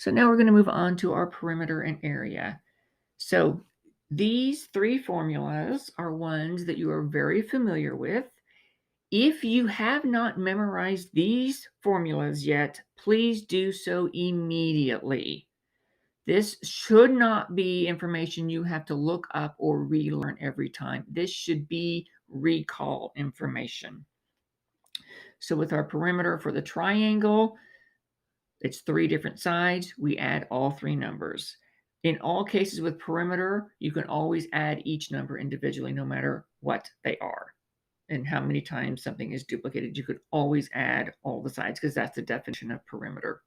So now we're going to move on to our perimeter and area. So these three formulas are ones that you are very familiar with. If you have not memorized these formulas yet, please do so immediately. This should not be information you have to look up or relearn every time. This should be recall information. So with our perimeter for the triangle, it's 3 different sides. We add all 3 numbers. In all cases with perimeter, you can always add each number individually, no matter what they are and how many times something is duplicated. You could always add all the sides because that's the definition of perimeter.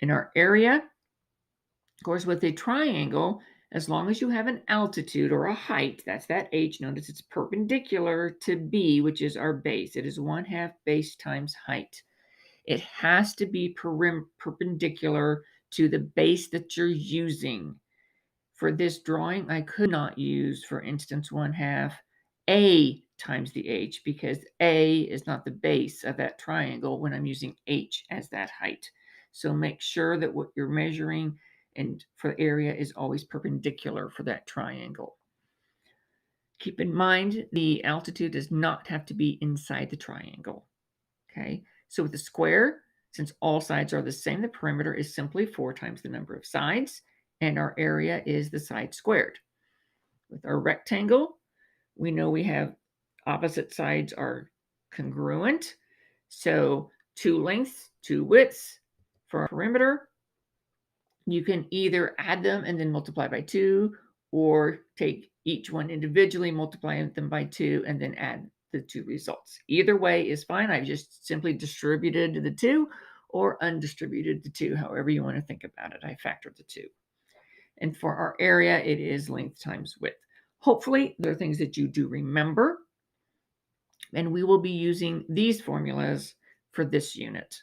In our area, of course, with a triangle, as long as you have an altitude or a height, that's that h, notice it's perpendicular to b, which is our base. It is 1/2 base times height. It has to be perpendicular to the base that you're using. For this drawing, I could not use, for instance, 1/2 a times the h because a is not the base of that triangle when I'm using h as that height. So make sure that what you're measuring and for area is always perpendicular for that triangle. Keep in mind the altitude does not have to be inside the triangle. Okay, so with the square, since all sides are the same, the perimeter is simply 4 times the number of sides, and our area is the side squared. With our rectangle, we know we have opposite sides are congruent. So 2 lengths, 2 widths for our perimeter. You can either add them and then multiply by 2, or take each one individually, multiply them by 2, and then add the 2 results. Either way is fine. I've just simply distributed the 2 or undistributed the 2, however you want to think about it. I factored the 2. And for our area, it is length times width. Hopefully, there are things that you do remember, and we will be using these formulas for this unit.